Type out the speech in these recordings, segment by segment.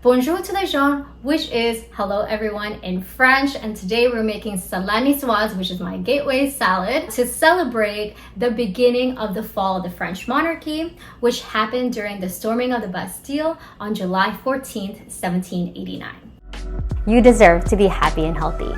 Bonjour tous les gens, which is hello everyone in French, and today we're making Salade Niçoise, which is my gateway salad, to celebrate the beginning of the fall of the French monarchy, which happened during the storming of the Bastille on July 14th, 1789. You deserve to be happy and healthy.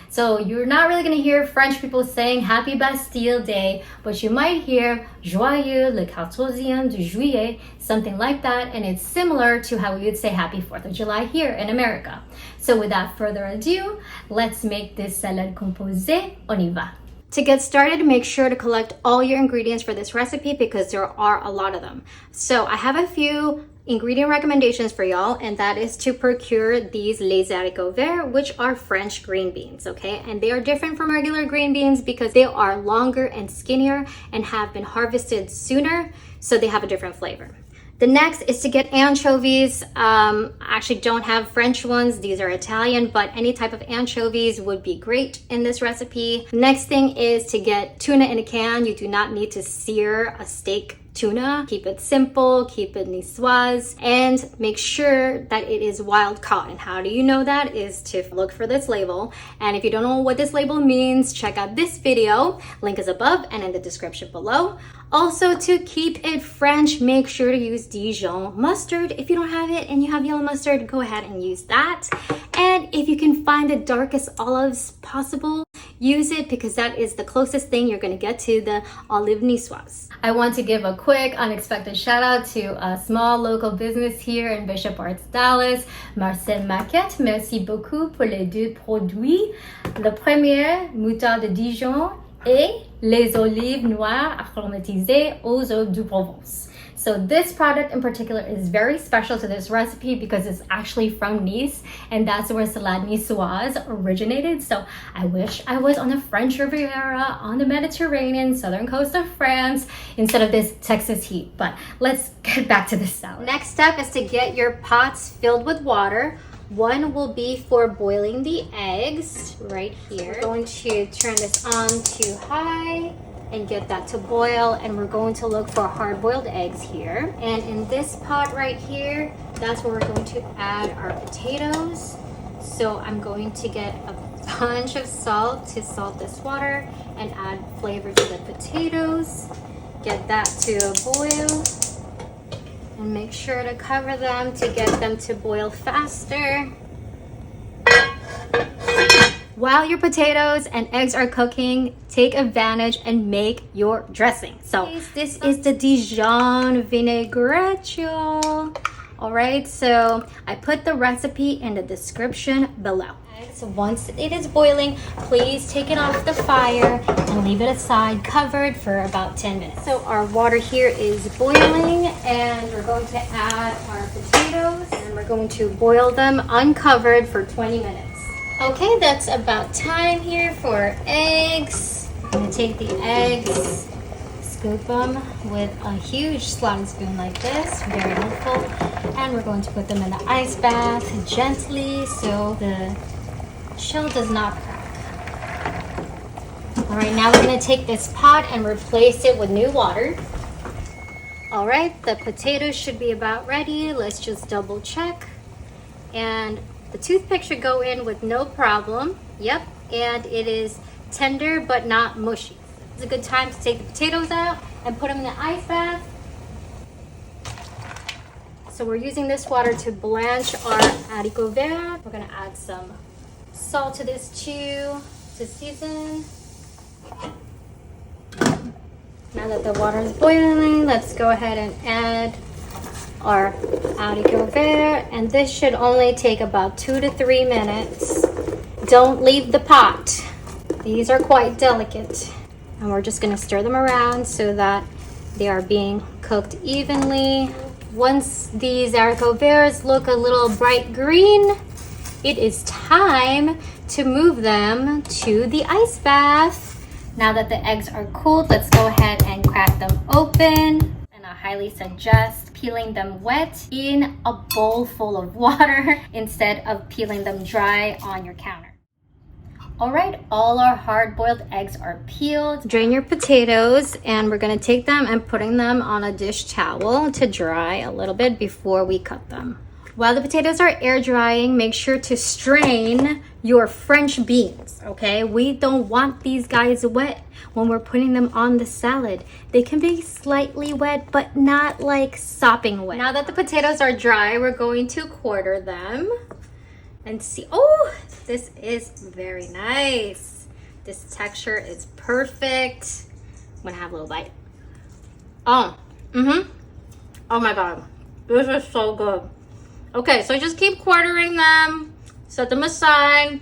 So you're not really going to hear French people saying Happy Bastille Day, but you might hear Joyeux le 14e de Juillet, something like that, and it's similar to how we would say Happy 4th of July here in America. So without further ado, let's make this salade composée. On y va. To get started, make sure to collect all your ingredients for this recipe because there are a lot of them. So I have a few ingredient recommendations for y'all, and that is to procure these les haricots verts, which are French green beans, okay? And they are different from regular green beans because they are longer and skinnier and have been harvested sooner, so they have a different flavor. The next is to get anchovies. I actually don't have French ones. These are Italian, but any type of anchovies would be great in this recipe. Next thing is to get tuna in a can. You do not need to sear a steak tuna. Keep it simple, keep it niçoise, and make sure that it is wild caught. And how do you know that? Is to look for this label. And if you don't know what this label means, check out this video. Link is above and in the description below. Also, to keep it French, make sure to use Dijon mustard. If you don't have it and you have yellow mustard, go ahead and use that. And if you can find the darkest olives possible, use it because that is the closest thing you're going to get to the olive niçoise. I want to give a quick unexpected shout out to a small local business here in Bishop Arts, Dallas. Marcel Maquette, merci beaucoup pour les deux produits. Le premier, moutarde de Dijon, et les olives noires aromatisées aux eaux du Provence. So this product in particular is very special to this recipe because it's actually from Nice, and that's where Salade Niçoise originated. So I wish I was on the French Riviera, on the Mediterranean, southern coast of France, instead of this Texas heat. But let's get back to the salad. Next step is to get your pots filled with water. One will be for boiling the eggs right here. We're going to turn this on to high and get that to boil, and we're going to look for hard-boiled eggs here. And in this pot right here, that's where we're going to add our potatoes. So I'm going to get a bunch of salt to salt this water and add flavor to the potatoes. Get that to a boil and make sure to cover them to get them to boil faster. While your potatoes and eggs are cooking, take advantage and make your dressing. So this is the Dijon vinaigrette, y'all. All right, so I put the recipe in the description below. So once it is boiling, please take it off the fire and leave it aside covered for about 10 minutes. So our water here is boiling, and we're going to add our potatoes, and we're going to boil them uncovered for 20 minutes. Okay, that's about time here for eggs. I'm gonna take the eggs, scoop them with a huge slotted spoon like this, very helpful. And we're going to put them in the ice bath gently so the shell does not crack. All right, now we're gonna take this pot and replace it with new water. All right, the potatoes should be about ready. Let's just double check. And the toothpick should go in with no problem. Yep, and it is tender but not mushy. It's a good time to take the potatoes out and put them in the ice bath. So we're using this water to blanch our haricots verts. We're gonna add some salt to this too to season. Now that the water is boiling, let's go ahead and add our haricots verts, and this should only take about 2 to 3 minutes. Don't leave the pot. These are quite delicate, and we're just going to stir them around so that they are being cooked evenly. Once these haricots verts look a little bright green, it is time to move them to the ice bath. Now that the eggs are cooled, let's go ahead and crack them open. And I highly suggest peeling them wet in a bowl full of water instead of peeling them dry on your counter. All right, all our hard-boiled eggs are peeled. Drain your potatoes, and we're gonna take them and putting them on a dish towel to dry a little bit before we cut them. While the potatoes are air drying, make sure to strain your French beans, okay? We don't want these guys wet when we're putting them on the salad. They can be slightly wet, but not like sopping wet. Now that the potatoes are dry, we're going to quarter them and see. Oh, this is very nice. This texture is perfect. I'm gonna have a little bite. Oh, oh my God, this is so good. Okay, so just keep quartering them, set them aside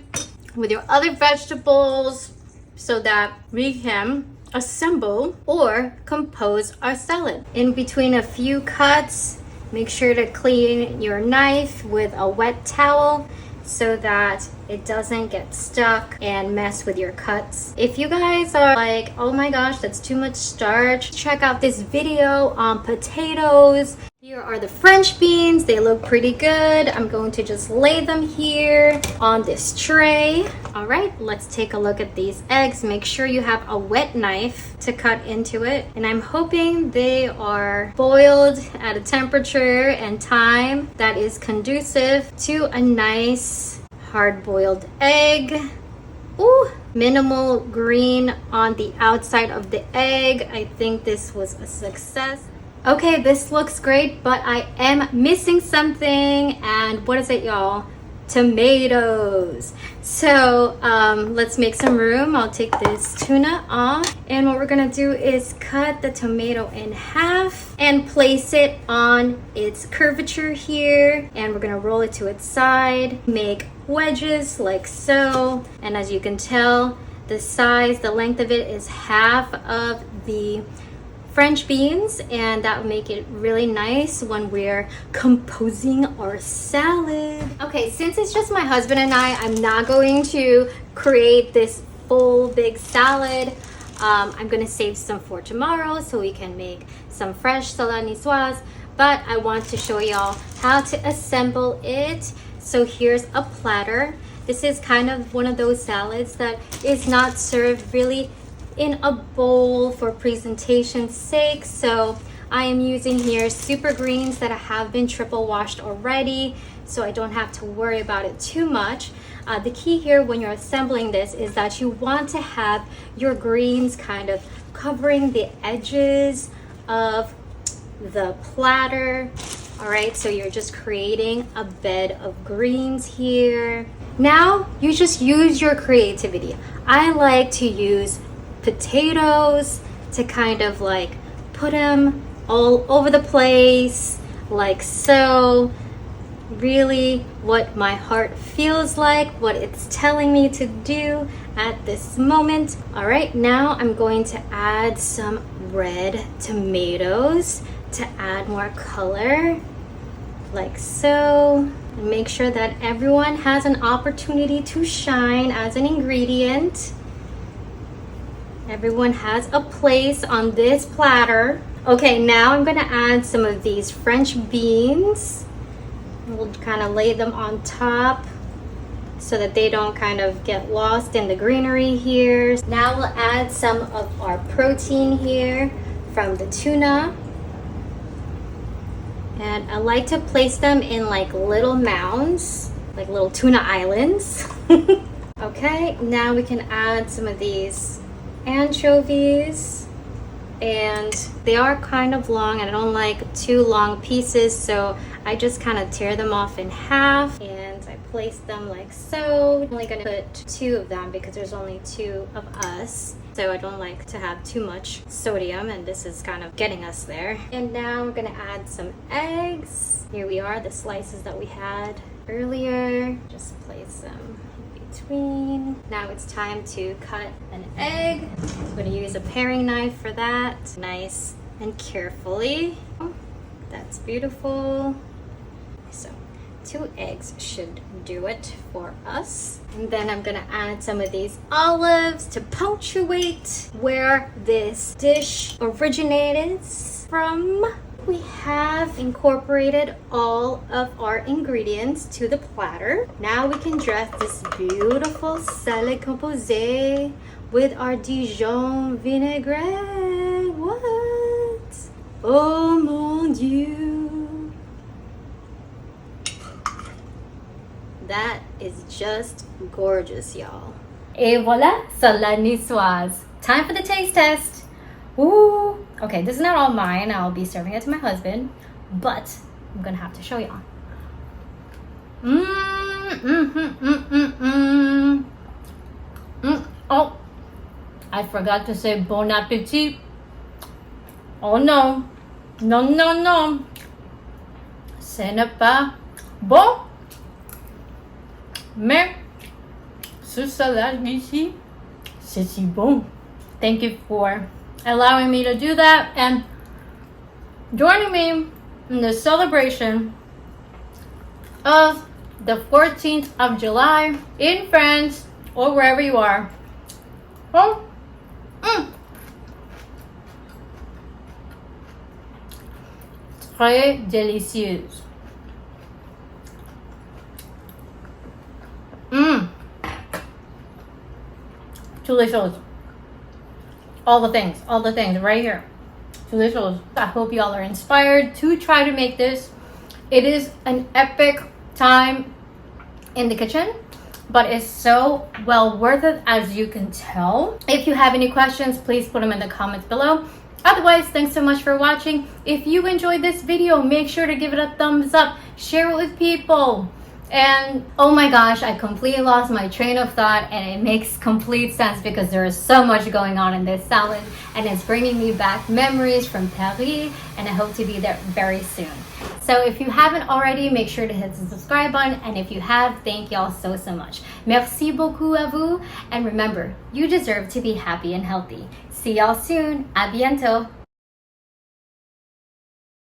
with your other vegetables so that we can assemble or compose our salad. In between a few cuts, make sure to clean your knife with a wet towel so that it doesn't get stuck and mess with your cuts. If you guys are like, oh my gosh, that's too much starch, check out this video on potatoes. Here are the French beans. They look pretty good. I'm going to just lay them here on this tray. All right, let's take a look at these eggs. Make sure you have a wet knife to cut into it. And I'm hoping they are boiled at a temperature and time that is conducive to a nice hard-boiled egg. Ooh, minimal green on the outside of the egg. I think this was a success. Okay, this looks great, but I am missing something. And what is it, y'all? Tomatoes. So let's make some room. I'll take this tuna off, and what we're gonna do is cut the tomato in half and place it on its curvature here, and we're gonna roll it to its side, make wedges like so. And as you can tell, the length of it is half of the French beans, and that will make it really nice when we're composing our salad. Okay, since it's just my husband and I'm not going to create this full big salad. I'm gonna save some for tomorrow so we can make some fresh salade niçoise, but I want to show y'all how to assemble it. So here's a platter. This is kind of one of those salads that is not served really in a bowl for presentation's sake. So I am using here super greens that have been triple washed already, so I don't have to worry about it too much. The key here when you're assembling this is that you want to have your greens kind of covering the edges of the platter. All right, so you're just creating a bed of greens here. Now you just use your creativity. I like to use potatoes to kind of like put them all over the place like so. Really what my heart feels like, what it's telling me to do at this moment. All right, now I'm going to add some red tomatoes to add more color like so. Make sure that everyone has an opportunity to shine as an ingredient. Everyone has a place on this platter. Okay, now I'm gonna add some of these French beans. We'll kind of lay them on top so that they don't kind of get lost in the greenery here. Now we'll add some of our protein here from the tuna. And I like to place them in like little mounds, like little tuna islands. Okay, now we can add some of these anchovies, and they are kind of long and I don't like too long pieces, so I just kind of tear them off in half and I place them like so. I'm only gonna put 2 of them because there's only 2 of us, so I don't like to have too much sodium, and this is kind of getting us there. And now we're gonna add some eggs. Here we are, the slices that we had earlier. Just place them between. Now it's time to cut an egg. I'm going to use a paring knife for that. Nice and carefully. That's beautiful. So 2 eggs should do it for us. And then I'm going to add some of these olives to punctuate where this dish originated from. We have incorporated all of our ingredients to the platter. Now we can dress this beautiful salad composée with our Dijon vinaigrette. What? Oh mon Dieu. that is just gorgeous, y'all. Et voilà, salade niçoise. Time for the taste test. Ooh. Okay, this is not all mine. I'll be serving it to my husband, but I'm gonna have to show y'all. Oh, I forgot to say bon appetit. Oh no. No, no, no. Ce n'est pas bon. Mais ce salade ici, c'est si bon. Thank you for allowing me to do that and joining me in the celebration of the 14th of July in France or wherever you are. Oh, très délicieuse. Delicious. All the things right here. Delicious. I hope y'all are inspired to try to make this. It is an epic time in the kitchen, but it's so well worth it, as you can tell. If you have any questions, please put them in the comments below. Otherwise, thanks so much for watching. If you enjoyed this video, make sure to give it a thumbs up, share it with people. And oh my gosh, I completely lost my train of thought, and it makes complete sense because there is so much going on in this salad, and it's bringing me back memories from Paris, and I hope to be there very soon. So if you haven't already, make sure to hit the subscribe button, and if you have, thank y'all so much. Merci beaucoup à vous, and remember, you deserve to be happy and healthy. See y'all soon. À bientôt.